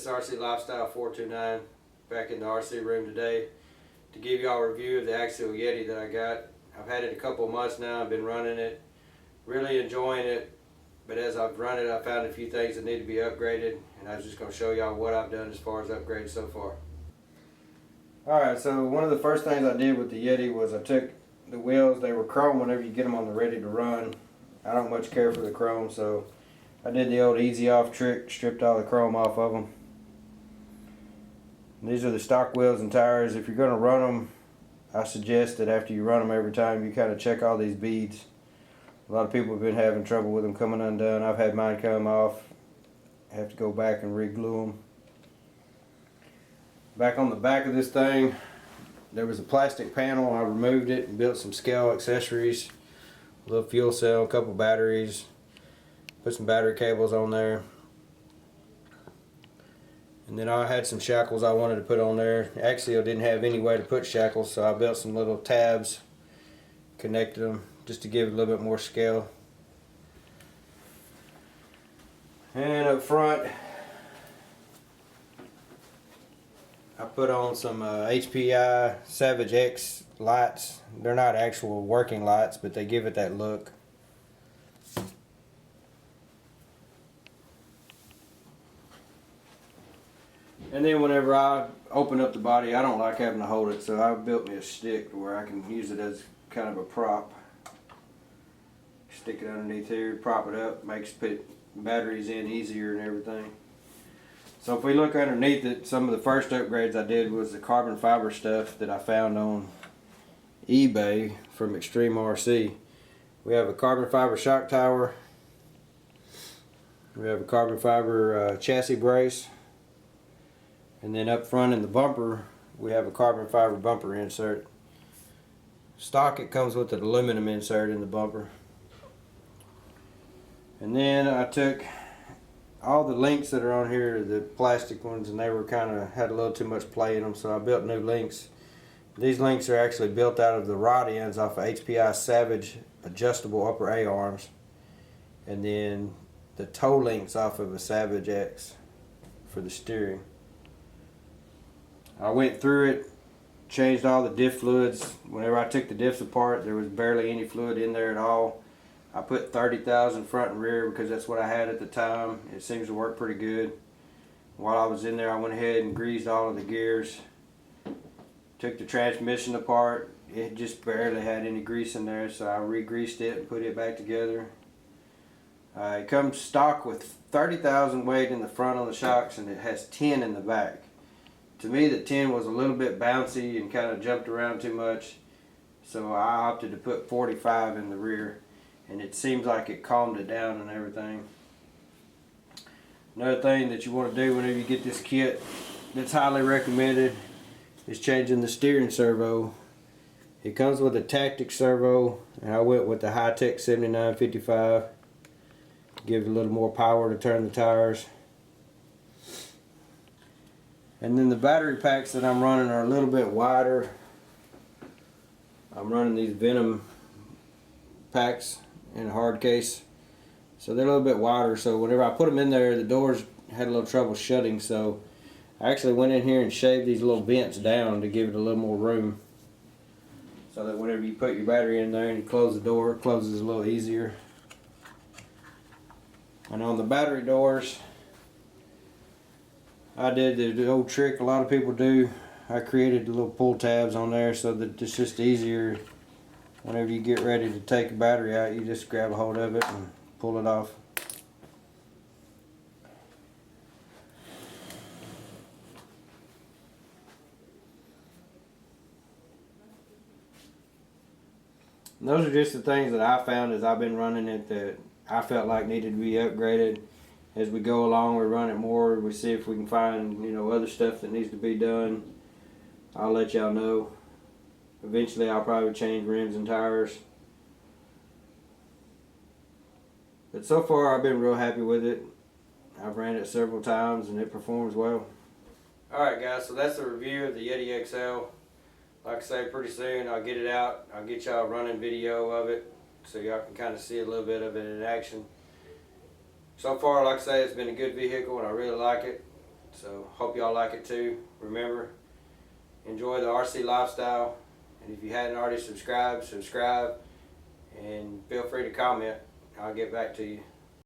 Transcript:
This RC Lifestyle 429 back in the RC room today to give y'all a review of the Axial Yeti that I got. I've had it a couple of months now. I've been running it, really enjoying it, but as I've run it I found a few things that need to be upgraded, and I was just going to show y'all what I've done as far as upgrades so far. Alright, so one of the first things I did with the Yeti was I took the wheels. They were chrome whenever you get them on the ready to run. I don't much care for the chrome, so I did the old easy off trick, stripped all the chrome off of them. These are the stock wheels and tires. If you're going to run them, I suggest that after you run them every time, you kind of check all these beads. A lot of people have been having trouble with them coming undone. I've had mine come off. I have to go back and re-glue them. Back on the back of this thing, there was a plastic panel. I removed it and built some scale accessories, a little fuel cell, a couple batteries, put some battery cables on there. And then I had some shackles I wanted to put on there. Axial didn't have any way to put shackles, so I built some little tabs, connected them just to give it a little bit more scale. And up front, I put on some HPI Savage X lights. They're not actual working lights, but they give it that look. And then whenever I open up the body, I don't like having to hold it, so I built me a stick where I can use it as kind of a prop. Stick it underneath here, prop it up, makes put batteries in easier and everything. So if we look underneath it, some of the first upgrades I did was the carbon fiber stuff that I found on eBay from Extreme RC. We have a carbon fiber shock tower. We have a carbon fiber chassis brace. And then up front in the bumper, we have a carbon fiber bumper insert. Stock, it comes with an aluminum insert in the bumper. And then I took all the links that are on here, the plastic ones, and they were had a little too much play in them, so I built new links. These links are actually built out of the rod ends off of HPI Savage adjustable upper A arms, and then the toe links off of a Savage X for the steering. I went through it, changed all the diff fluids. Whenever I took the diffs apart, there was barely any fluid in there at all. I put 30,000 front and rear because that's what I had at the time. It seems to work pretty good. While I was in there, I went ahead and greased all of the gears. Took the transmission apart. It just barely had any grease in there, so I re-greased it and put it back together. It comes stock with 30,000 weight in the front on the shocks, and it has 10 in the back. To me, the 10 was a little bit bouncy and kind of jumped around too much, so I opted to put 45 in the rear, and it seems like it calmed it down and everything. Another thing that you want to do whenever you get this kit that's highly recommended is changing the steering servo. It comes with a tactic servo, and I went with the high-tech 7955. Give it a little more power to turn the tires. And then the battery packs that I'm running are a little bit wider. I'm running these Venom packs in a hard case, so they're a little bit wider, so whenever I put them in there, the doors had a little trouble shutting, so I actually went in here and shaved these little vents down to give it a little more room, so that whenever you put your battery in there and you close the door, it closes a little easier. And on the battery doors, I did the old trick a lot of people do. I created the little pull tabs on there so that it's just easier. Whenever you get ready to take a battery out, you just grab a hold of it and pull it off. And those are just the things that I found as I've been running it that I felt like needed to be upgraded. As we go along, we run it more, we see if we can find, other stuff that needs to be done. I'll let y'all know. Eventually I'll probably change rims and tires. But so far I've been real happy with it. I've ran it several times and it performs well. Alright guys, so that's the review of the Yeti XL. Like I say, pretty soon I'll get it out. I'll get y'all a running video of it so y'all can kind of see a little bit of it in action. So far, like I say, it's been a good vehicle and I really like it. So hope y'all like it too. Remember, enjoy the RC lifestyle, and if you hadn't already subscribed, subscribe, and feel free to comment. I'll get back to you.